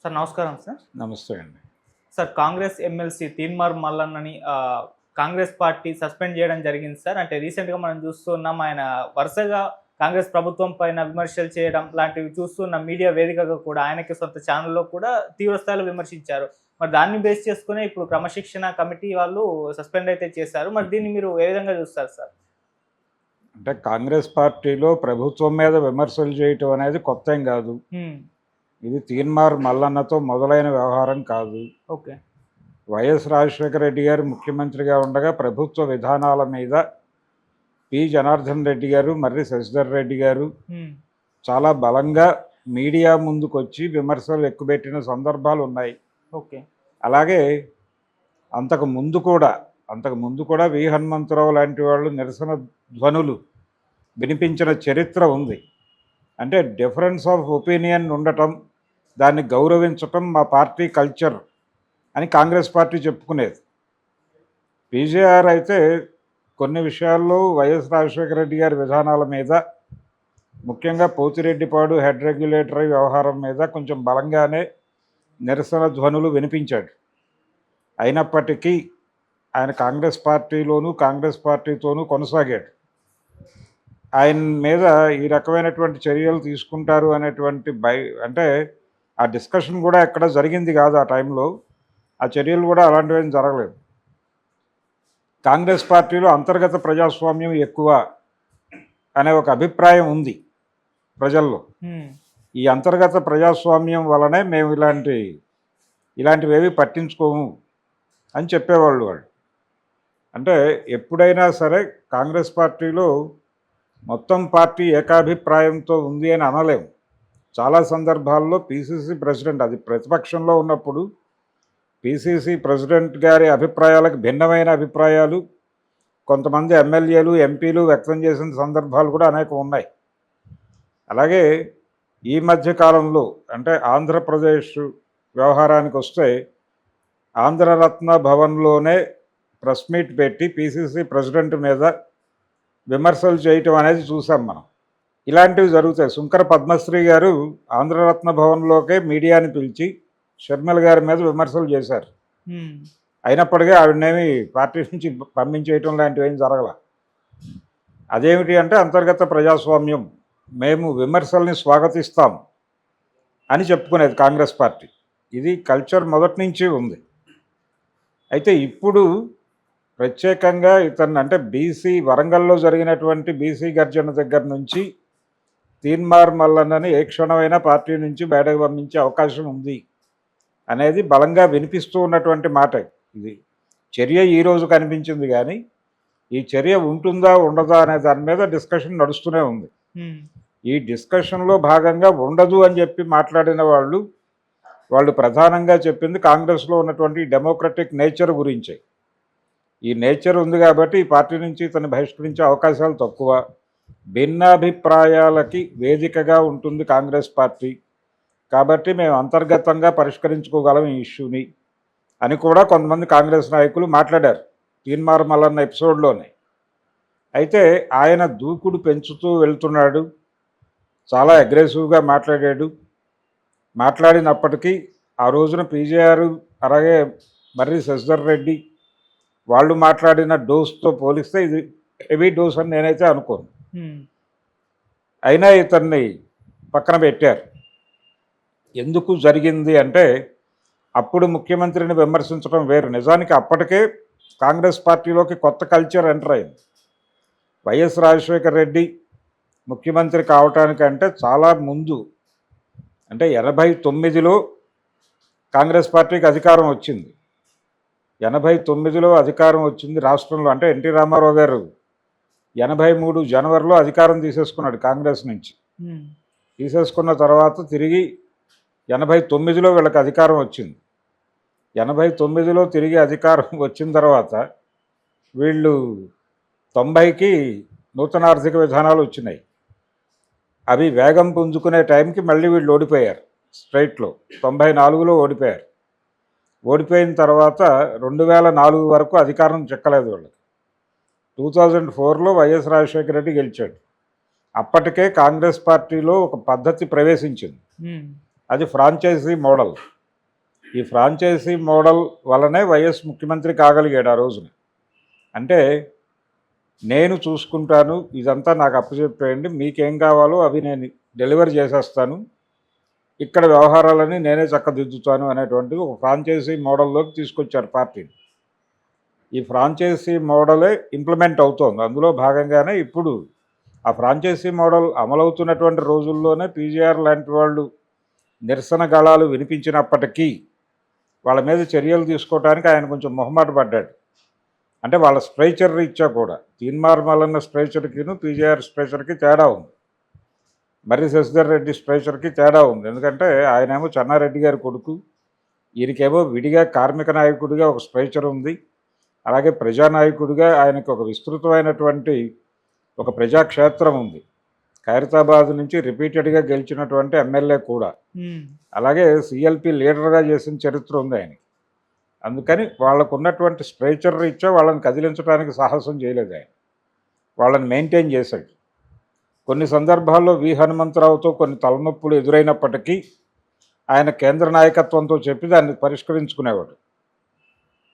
Sir నమస్కారం sir. నమస్తే అండి. సార్ కాంగ్రెస్ ఎమ్మెల్సీ తీన్మార్ మల్లన్నని కాంగ్రెస్ పార్టీ సస్పెండ్ చేయడం జరిగింది సార్. అంటే రీసెంట్‌గా మనం చూస్తున్నాం ఆయన వరుసగా కాంగ్రెస్ ప్రభుత్వం పైన విమర్శలు చేయడం లాంటివి చూస్తున్న మీడియా వేదికగా కూడా ఆయనకి సొంత ఛానెల్‌లో కూడా తీవ్ర స్థాయిలో విమర్శించారు. మరి దాన్ని బేస్ చేసుకునే ఇప్పుడు క్రమశిక్షణ కమిటీ వాళ్ళు సస్పెండ్ అయితే చేశారు. మరి దీన్ని మీరు ఏ విధంగా చూస్తారు సార్? అంటే కాంగ్రెస్ పార్టీలో ప్రభుత్వం మీద విమర్శలు చేయటం అనేది కొత్తేం కాదు. ఇది తీన్మార్ మల్లన్నతో మొదలైన వ్యవహారం కాదు. ఓకే. వైఎస్ రాజశేఖర రెడ్డి గారు ముఖ్యమంత్రిగా ఉండగా ప్రభుత్వ విధానాల మీద పి జనార్దన్ రెడ్డి గారు, మర్రి శశిధర్ రెడ్డి గారు చాలా బలంగా మీడియా ముందుకొచ్చి విమర్శలు ఎక్కుపెట్టిన సందర్భాలు ఉన్నాయి. ఓకే. అలాగే అంతకు ముందు కూడా వి హనుమంతరావు లాంటి వాళ్ళు నిరసన ధ్వనులు వినిపించిన చరిత్ర ఉంది. అంటే డిఫరెన్స్ ఆఫ్ ఒపీనియన్ ఉండటం, దాన్ని గౌరవించటం మా పార్టీ కల్చర్ అని కాంగ్రెస్ పార్టీ చెప్పుకునేది. పీజేఆర్ అయితే కొన్ని విషయాల్లో వైఎస్ రాజశేఖర రెడ్డి గారి విధానాల మీద, ముఖ్యంగా పోతిరెడ్డిపాడు హెడ్ రెగ్యులేటరీ వ్యవహారం మీద కొంచెం బలంగానే నిరసన ధ్వనులు వినిపించాడు. అయినప్పటికీ ఆయన కాంగ్రెస్ పార్టీతోనూ కొనసాగాడు. ఆయన మీద ఈ రకమైనటువంటి చర్యలు తీసుకుంటారు అనేటువంటి అంటే ఆ డిస్కషన్ కూడా ఎక్కడ జరిగింది కాదు. ఆ టైంలో ఆ చర్యలు కూడా అలాంటివేం జరగలేదు. కాంగ్రెస్ పార్టీలో అంతర్గత ప్రజాస్వామ్యం ఎక్కువ అనే ఒక అభిప్రాయం ఉంది ప్రజల్లో. ఈ అంతర్గత ప్రజాస్వామ్యం వలనే మేము ఇలాంటివేవి పట్టించుకోము అని చెప్పేవాళ్ళు వాళ్ళు. అంటే ఎప్పుడైనా సరే కాంగ్రెస్ పార్టీలో మొత్తం పార్టీ ఏకాభిప్రాయంతో ఉంది అని అనలేము. చాలా సందర్భాల్లో పీసీసీ ప్రెసిడెంట్, అది ప్రతిపక్షంలో ఉన్నప్పుడు పీసీసీ ప్రెసిడెంట్ గారి అభిప్రాయాలకు భిన్నమైన అభిప్రాయాలు కొంతమంది ఎమ్మెల్యేలు, ఎంపీలు వ్యక్తం చేసిన సందర్భాలు కూడా అనేకం ఉన్నాయి. అలాగే ఈ మధ్య కాలంలో అంటే ఆంధ్రప్రదేశ్ వ్యవహారానికి వస్తే ఆంధ్రరత్న భవన్లోనే ప్రెస్ మీట్ పెట్టి పీసీసీ ప్రెసిడెంట్ మీద విమర్శలు చేయటం అనేది చూసాం మనం. ఇలాంటివి జరుగుతాయి. శుంకర పద్మశ్రీ గారు ఆంధ్రరత్న భవన్లోకే మీడియాని పిలిచి షర్మిల గారి మీద విమర్శలు చేశారు. అయినప్పటికీ ఆవిడనేమి పార్టీ నుంచి పంపించేయటం లాంటివి ఏం జరగల. అదేమిటి అంటే అంతర్గత ప్రజాస్వామ్యం, మేము విమర్శల్ని స్వాగతిస్తాం అని చెప్పుకునేది కాంగ్రెస్ పార్టీ. ఇది కల్చర్ మొదటి నుంచి ఉంది. అయితే ఇప్పుడు ప్రత్యేకంగా ఇతన్ని అంటే వరంగల్లో జరిగినటువంటి బీసీ గర్జన దగ్గర నుంచి తీన్మార్ మల్లన్నని ఏ క్షణమైనా పార్టీ నుంచి బయటకు పంపించే అవకాశం ఉంది అనేది బలంగా వినిపిస్తూ ఉన్నటువంటి మాట. ఇది చర్య ఈరోజు కనిపించింది, కానీ ఈ చర్య ఉంటుందా ఉండదా అనే దాని మీద డిస్కషన్ నడుస్తూనే ఉంది. ఈ డిస్కషన్లో భాగంగా ఉండదు అని చెప్పి మాట్లాడిన వాళ్ళు ప్రధానంగా చెప్పింది కాంగ్రెస్లో ఉన్నటువంటి డెమోక్రటిక్ నేచర్ గురించే. ఈ నేచర్ ఉంది కాబట్టి ఈ పార్టీ నుంచి ఇతన్ని బహిష్కరించే అవకాశాలు తక్కువ, భిన్నాభిప్రాయాలకి వేదికగా ఉంటుంది కాంగ్రెస్ పార్టీ, కాబట్టి మేము అంతర్గతంగా పరిష్కరించుకోగలం ఈ ఇష్యూని అని కూడా కొంతమంది కాంగ్రెస్ నాయకులు మాట్లాడారు తీన్మార్ మల్లన్న ఎపిసోడ్లోనే. అయితే ఆయన దూకుడు పెంచుతూ వెళ్తున్నాడు, చాలా అగ్రెసివ్గా మాట్లాడినప్పటికీ ఆ రోజున పీజేఆర్ అలాగే మర్రి శశిధర్ రెడ్డి వాళ్ళు మాట్లాడిన డోస్తో పోలిస్తే ఇది హెవీ డోస్ అని నేనైతే అనుకోను. అయినా ఇతన్ని పక్కన పెట్టారు. ఎందుకు జరిగింది అంటే అప్పుడు ముఖ్యమంత్రిని విమర్శించడం వేరు. నిజానికి అప్పటికే కాంగ్రెస్ పార్టీలోకి కొత్త కల్చర్ ఎంటర్ అయింది. వైఎస్ రాజశేఖర రెడ్డి ముఖ్యమంత్రి కావటానికంటే చాలా ముందు, అంటే 89లో కాంగ్రెస్ పార్టీకి అధికారం వచ్చింది. 89లో అధికారం వచ్చింది రాష్ట్రంలో. అంటే ఎన్టీ రామారావు గారు 83 జనవరిలో అధికారం తీసేసుకున్నాడు కాంగ్రెస్ నుంచి. తీసేసుకున్న తర్వాత తిరిగి 89లో వీళ్ళకి అధికారం వచ్చింది. 89లో తిరిగి అధికారం వచ్చిన తర్వాత వీళ్ళు 90కి నూతన ఆర్థిక విధానాలు వచ్చినాయి. అవి వేగం పుంజుకునే టైంకి మళ్ళీ వీళ్ళు ఓడిపోయారు. స్ట్రైట్లో 94లో ఓడిపోయారు. ఓడిపోయిన తర్వాత 2004 వరకు అధికారం చెక్కలేదు వాళ్ళకి. 2004లో వైఎస్ రాజశేఖర రెడ్డి గెలిచాడు. అప్పటికే కాంగ్రెస్ పార్టీలో ఒక పద్ధతి ప్రవేశించింది, అది ఫ్రాంచైజీ మోడల్. ఈ ఫ్రాంచైజీ మోడల్ వల్లనే వైఎస్ ముఖ్యమంత్రి కాగలిగాడు ఆ రోజున. అంటే నేను చూసుకుంటాను, ఇదంతా నాకు అప్పచెప్పేయండి, మీకేం కావాలో అవి నేను డెలివరీ చేసేస్తాను, ఇక్కడ వ్యవహారాలని నేనే చక్కదిద్దుతాను అనేటువంటి ఒక ఫ్రాంచైజీ మోడల్లోకి తీసుకొచ్చారు పార్టీని. ఈ ఫ్రాంచైజీ మోడలే ఇంప్లిమెంట్ అవుతోంది. అందులో భాగంగానే ఇప్పుడు ఆ ఫ్రాంచైజీ మోడల్ అమలవుతున్నటువంటి రోజుల్లోనే పీజీఆర్ లాంటి వాళ్ళు నిరసన గళాలు వినిపించినప్పటికీ వాళ్ళ మీద చర్యలు తీసుకోవడానికి ఆయన కొంచెం మొహమాట పడ్డాడు. అంటే వాళ్ళ స్ట్రైచర్ రీత్యా కూడా తీన్మార్ మల్లన్న స్ట్రైచర్కిను పీజీఆర్ స్ట్రైచర్కి తేడా ఉంది, మర్రి శశిధర్ రెడ్డి స్ట్రైచర్కి తేడా ఉంది. ఎందుకంటే ఆయనేమో చెన్నారెడ్డి గారి కొడుకు, ఈయనకేమో విడిగా కార్మిక నాయకుడిగా ఒక స్ట్రైచర్ ఉంది, అలాగే ప్రజానాయకుడిగా ఆయనకు ఒక విస్తృతమైనటువంటి ఒక ప్రజాక్షేత్రం ఉంది. ఖైరతాబాద్ నుంచి రిపీటెడ్గా గెలిచినటువంటి ఎమ్మెల్యే కూడా, అలాగే సిఎల్పి లీడర్గా చేసిన చరిత్ర ఉంది ఆయన. అందుకని వాళ్ళకు ఉన్నటువంటి స్ట్రైచర్ రీత్యా వాళ్ళని కదిలించడానికి సాహసం చేయలేదు ఆయన, వాళ్ళని మెయింటైన్ చేశాడు. కొన్ని సందర్భాల్లో వి హనుమంతరావుతో కొన్ని తలనొప్పులు ఎదురైనప్పటికీ ఆయన కేంద్ర నాయకత్వంతో చెప్పి దాన్ని పరిష్కరించుకునేవాడు.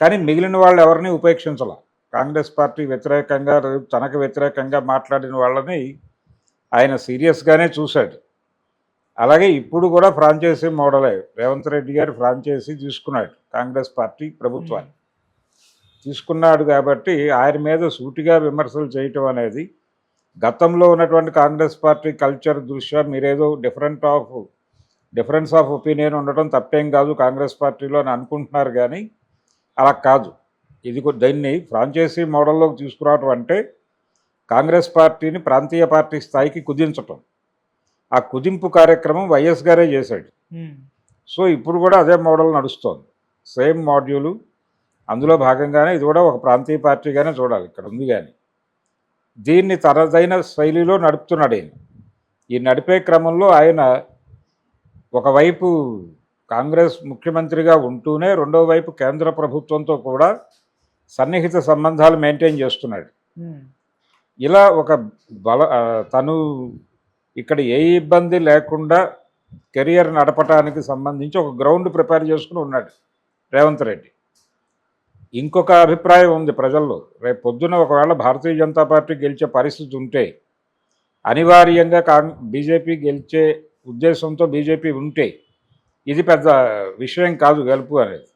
కానీ మిగిలిన వాళ్ళు ఎవరిని ఉపేక్షించాల. కాంగ్రెస్ పార్టీ వ్యతిరేకంగా తనకు వ్యతిరేకంగా మాట్లాడిన వాళ్ళని ఆయన సీరియస్గానే చూశాడు. అలాగే ఇప్పుడు కూడా ఫ్రాంచైజీ మోడలే, రేవంత్ రెడ్డి గారు ఫ్రాంచైజీ తీసుకున్నాడు, కాంగ్రెస్ పార్టీ ప్రభుత్వాన్ని తీసుకున్నాడు. కాబట్టి ఆయన మీద సూటిగా విమర్శలు చేయటం అనేది గతంలో ఉన్నటువంటి కాంగ్రెస్ పార్టీ కల్చర్ దృష్ట్యా మీరేదో డిఫరెన్స్ ఆఫ్ ఒపీనియన్ ఉండటం తప్పేం కాదు కాంగ్రెస్ పార్టీలో అని అనుకుంటున్నారు, కానీ అలా కాదు. ఇది దీన్ని ఫ్రాంచైజీ మోడల్లోకి తీసుకురావటం అంటే కాంగ్రెస్ పార్టీని ప్రాంతీయ పార్టీ స్థాయికి కుదించటం. ఆ కుదింపు కార్యక్రమం వైఎస్ గారే చేశాడు. సో ఇప్పుడు కూడా అదే మోడల్ నడుస్తోంది, సేమ్ మాడ్యూలు. అందులో భాగంగానే ఇది కూడా ఒక ప్రాంతీయ పార్టీగానే చూడాలి ఇక్కడ ఉంది. కానీ దీన్ని తనదైన శైలిలో నడుపుతున్నాడు ఆయన. ఈ నడిపే క్రమంలో ఆయన ఒకవైపు కాంగ్రెస్ ముఖ్యమంత్రిగా ఉంటూనే రెండో వైపు కేంద్ర ప్రభుత్వంతో కూడా సన్నిహిత సంబంధాలు మెయింటైన్ చేస్తున్నాడు. ఇలా ఒక తను ఇక్కడ ఏ ఇబ్బంది లేకుండా కెరియర్ నడపడానికి సంబంధించి ఒక గ్రౌండ్ ప్రిపేర్ చేసుకుని ఉన్నాడు రేవంత్ రెడ్డి. ఇంకొక అభిప్రాయం ఉంది ప్రజల్లో, రేపు పొద్దున ఒకవేళ భారతీయ జనతా పార్టీ గెలిచే పరిస్థితి ఉంటే, అనివార్యంగా బీజేపీ గెలిచే ఉద్దేశంతో బీజేపీ ఉంటే ఇది పెద్ద విషయం కాదు గెలుపు అనేది.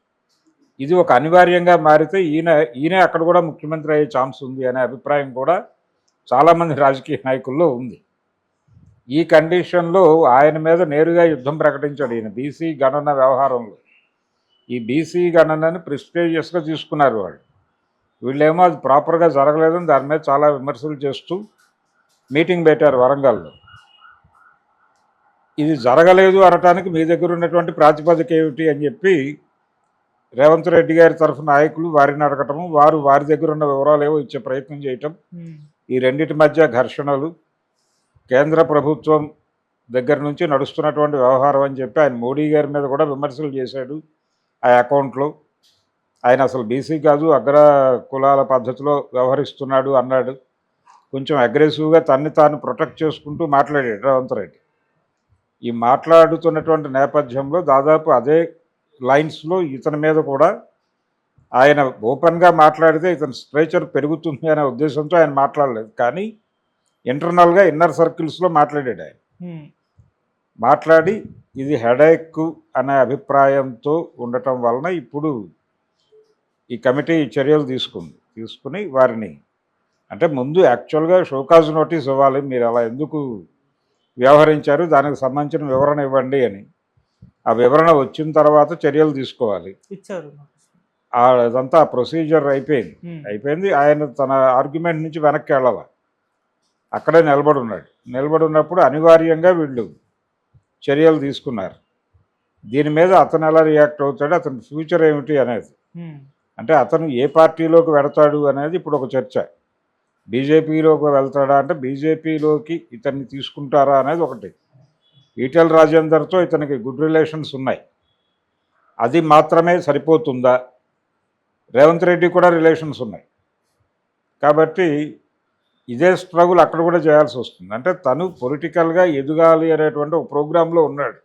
ఇది ఒక అనివార్యంగా మారితే ఈయనే అక్కడ కూడా ముఖ్యమంత్రి అయ్యే ఛాన్స్ ఉంది అనే అభిప్రాయం కూడా చాలామంది రాజకీయ నాయకుల్లో ఉంది. ఈ కండిషన్లో ఆయన మీద నేరుగా యుద్ధం ప్రకటించాడు ఈయన బీసీ గణన వ్యవహారంలో. ఈ బీసీ గణనని ప్రెస్టీజియస్గా తీసుకున్నారు వాళ్ళు. వీళ్ళేమో అది ప్రాపర్గా జరగలేదని దాని మీద చాలా విమర్శలు చేస్తూ మీటింగ్ పెట్టారు వరంగల్లో. ఇది జరగలేదు అనటానికి మీ దగ్గర ఉన్నటువంటి ప్రాతిపదిక ఏమిటి అని చెప్పి రేవంత్ రెడ్డి గారి తరఫు నాయకులు వారిని అడగటము, వారు వారి దగ్గర ఉన్న వివరాలు ఏవో ఇచ్చే ప్రయత్నం చేయటం, ఈ రెండింటి మధ్య ఘర్షణలు, కేంద్ర ప్రభుత్వం దగ్గర నుంచి నడుస్తున్నటువంటి వ్యవహారం అని చెప్పి ఆయన మోడీ గారి మీద కూడా విమర్శలు చేశాడు. ఆ అకౌంట్లో ఆయన అసలు బీసీ కాదు, అగ్ర కులాల పద్ధతిలో వ్యవహరిస్తున్నాడు అన్నాడు. కొంచెం అగ్రెసివ్గా తన్ని తాను ప్రొటెక్ట్ చేసుకుంటూ మాట్లాడాడు రేవంత్ రెడ్డి. ఈ మాట్లాడుతున్నటువంటి నేపథ్యంలో దాదాపు అదే లైన్స్లో ఇతని మీద కూడా ఆయన ఓపెన్గా మాట్లాడితే ఇతని స్ట్రేచర్ పెరుగుతుంది అనే ఉద్దేశంతో ఆయన మాట్లాడలేదు, కానీ ఇంటర్నల్గా ఇన్నర్ సర్కిల్స్లో మాట్లాడాడు ఆయన. మాట్లాడి ఇది హెడేక్ అనే అభిప్రాయంతో ఉండటం వలన ఇప్పుడు ఈ కమిటీ చర్యలు తీసుకుని వారిని, అంటే ముందు యాక్చువల్గా షోకాజ్ నోటీస్ ఇవ్వాలి, మీరు అలా ఎందుకు వ్యవహరించారు దానికి సంబంధించిన వివరణ ఇవ్వండి అని. ఆ వివరణ వచ్చిన తర్వాత చర్యలు తీసుకోవాలి. ఇచ్చారు. అదంతా ప్రొసీజర్ అయిపోయింది. ఆయన తన ఆర్గ్యుమెంట్ నుంచి వెనక్కి వెళ్ళాల, అక్కడే నిలబడి ఉన్నప్పుడు అనివార్యంగా వీళ్ళు చర్యలు తీసుకున్నారు. దీని మీద అతను ఎలా రియాక్ట్ అవుతాడు, అతని ఫ్యూచర్ ఏమిటి అనేది, అంటే అతను ఏ పార్టీలోకి వెడతాడు అనేది ఇప్పుడు ఒక చర్చ. బీజేపీలోకి వెళ్తాడా అంటే బీజేపీలోకి ఇతన్ని తీసుకుంటారా అనేది ఒకటి. ఈటెల రాజేందర్తో ఇతనికి గుడ్ రిలేషన్స్ ఉన్నాయి, అది మాత్రమే సరిపోతుందా? రేవంత్ రెడ్డి కూడా రిలేషన్స్ ఉన్నాయి కాబట్టి ఇదే స్ట్రగుల్ అక్కడ కూడా చేయాల్సి వస్తుంది. అంటే తను పొలిటికల్గా ఎదగాలి అనేటువంటి ఒక ప్రోగ్రాంలో ఉన్నాడు.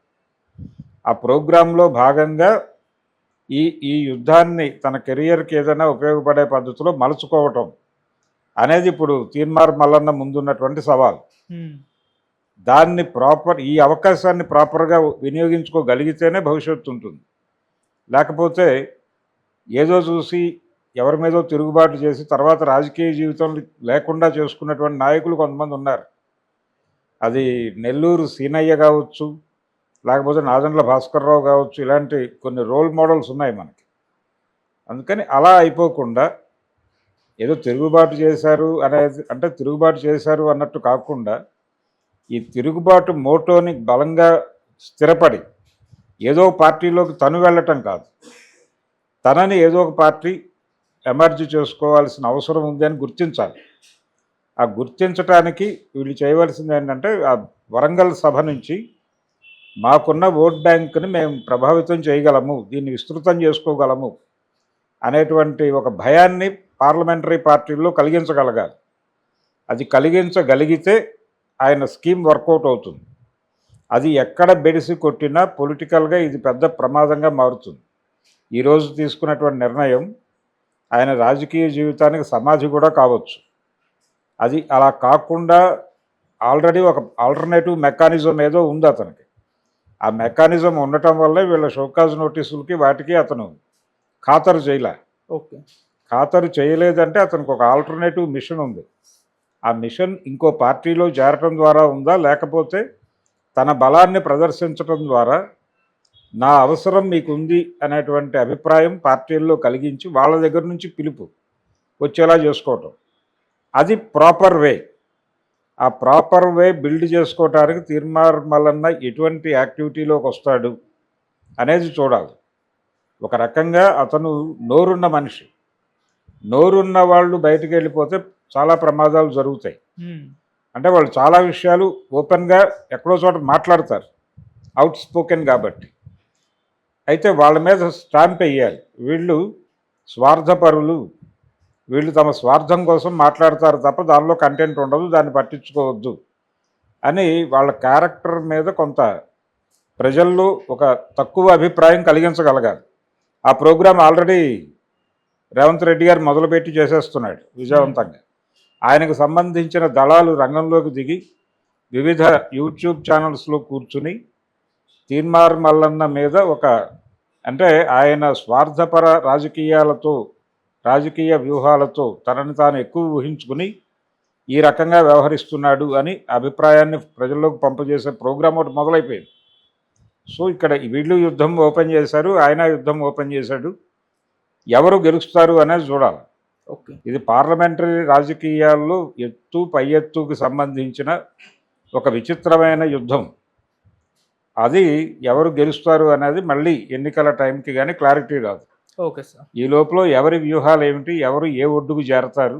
ఆ ప్రోగ్రాంలో భాగంగా ఈ ఈ యుద్ధాన్ని తన కెరియర్కి ఏదైనా ఉపయోగపడే పద్ధతిలో మలుచుకోవటం అనేది ఇప్పుడు తీన్మార్ మల్లన్న ముందున్నటువంటి సవాల్. దాన్ని ఈ అవకాశాన్ని ప్రాపర్గా వినియోగించుకోగలిగితేనే భవిష్యత్తు ఉంటుంది. లేకపోతే ఏదో చూసి ఎవరి మీదో తిరుగుబాటు చేసి తర్వాత రాజకీయ జీవితం లేకుండా చేసుకున్నటువంటి నాయకులు కొంతమంది ఉన్నారు. అది నెల్లూరు సీనయ్య కావచ్చు, లేకపోతే నాదెండ్ల భాస్కర్రావు కావచ్చు, ఇలాంటి కొన్ని రోల్ మోడల్స్ ఉన్నాయి మనకి. అందుకని అలా అయిపోకుండా ఏదో తిరుగుబాటు చేశారు అనేది, అంటే తిరుగుబాటు చేశారు అన్నట్టు కాకుండా ఈ తిరుగుబాటు మోటోని బలంగా స్థిరపడి ఏదో పార్టీలోకి తను వెళ్ళటం కాదు, తనని ఏదో ఒక పార్టీ ఎమర్జీ చేసుకోవాల్సిన అవసరం ఉంది అని గుర్తించాలి. ఆ గుర్తించడానికి వీళ్ళు చేయవలసింది ఏంటంటే, ఆ వరంగల్ సభ నుంచి మాకున్న ఓట్ బ్యాంక్ని మేము ప్రభావితం చేయగలము, దీన్ని విస్తృతం చేసుకోగలము అనేటువంటి ఒక భయాన్ని పార్లమెంటరీ పార్టీల్లో కలిగించగలగాలి. అది కలిగించగలిగితే ఆయన స్కీమ్ వర్కౌట్ అవుతుంది. అది ఎక్కడ బెడిసి కొట్టినా పొలిటికల్గా ఇది పెద్ద ప్రమాదంగా మారుతుంది. ఈరోజు తీసుకున్నటువంటి నిర్ణయం ఆయన రాజకీయ జీవితానికి సమాధి కూడా కావచ్చు. అది అలా కాకుండా ఆల్రెడీ ఒక ఆల్టర్నేటివ్ మెకానిజం ఏదో ఉంది అతనికి. ఆ మెకానిజం ఉండటం వల్లే వీళ్ళ షోకాజ్ నోటీసులకి వాటికి అతను ఖాతరు చేయలే. ఓకే, ఖాతరు చేయలేదంటే అతనికి ఒక ఆల్టర్నేటివ్ మిషన్ ఉంది. ఆ మిషన్ ఇంకో పార్టీలో చేరటం ద్వారా ఉందా, లేకపోతే తన బలాన్ని ప్రదర్శించటం ద్వారా నా అవసరం మీకుంది అనేటువంటి అభిప్రాయం పార్టీల్లో కలిగించి వాళ్ళ దగ్గర నుంచి పిలుపు వచ్చేలా చేసుకోవటం, అది ప్రాపర్ వే. ఆ ప్రాపర్ వే బిల్డ్ చేసుకోవటానికి తీన్మార్ మల్లన్న ఎటువంటి యాక్టివిటీలోకి వస్తాడు అనేది చూడాలి. ఒక రకంగా అతను నోరున్న మనిషి. నోరున్న వాళ్ళు బయటకు వెళ్ళిపోతే చాలా ప్రమాదాలు జరుగుతాయి. అంటే వాళ్ళు చాలా విషయాలు ఓపెన్గా ఎక్కడో చోట మాట్లాడతారు, అవుట్ స్పోకెన్ కాబట్టి. అయితే వాళ్ళ మీద స్టాంప్ వేయాలి, వీళ్ళు స్వార్థపరులు, వీళ్ళు తమ స్వార్థం కోసం మాట్లాడతారు తప్ప దానిలో కంటెంట్ ఉండదు, దాన్ని పట్టించుకోవద్దు అని వాళ్ళ క్యారెక్టర్ మీద కొంత ప్రజల్లో ఒక తక్కువ అభిప్రాయం కలిగించగలగాలి. ఆ ప్రోగ్రాం ఆల్రెడీ రేవంత్ రెడ్డి గారు మొదలుపెట్టి చేసేస్తున్నాడు విజయవంతంగా. ఆయనకు సంబంధించిన దళాలు రంగంలోకి దిగి వివిధ యూట్యూబ్ ఛానల్స్లో కూర్చుని తీన్మార్ మల్లన్న మీద అంటే ఆయన స్వార్థపర రాజకీయ వ్యూహాలతో తనని తాను ఎక్కువ ఊహించుకుని ఈ రకంగా వ్యవహరిస్తున్నాడు అని అభిప్రాయాన్ని ప్రజల్లోకి పంపజేసే ప్రోగ్రాం ఒకటి మొదలైపోయింది. సో ఇక్కడ వీళ్ళు యుద్ధం ఓపెన్ చేశారు, ఆయన యుద్ధం ఓపెన్ చేశాడు. ఎవరు గెలుస్తారు అనేది చూడాలి. ఓకే, ఇది పార్లమెంటరీ రాజకీయాల్లో పై ఎత్తుకు సంబంధించిన ఒక విచిత్రమైన యుద్ధం. అది ఎవరు గెలుస్తారు అనేది మళ్ళీ ఎన్నికల టైంకి కానీ క్లారిటీ రాదు. Okay sir. ఈ లోపల ఎవరి వ్యూహాలు ఏమిటి, ఎవరు ఏ ఒడ్డుకు చేరతారు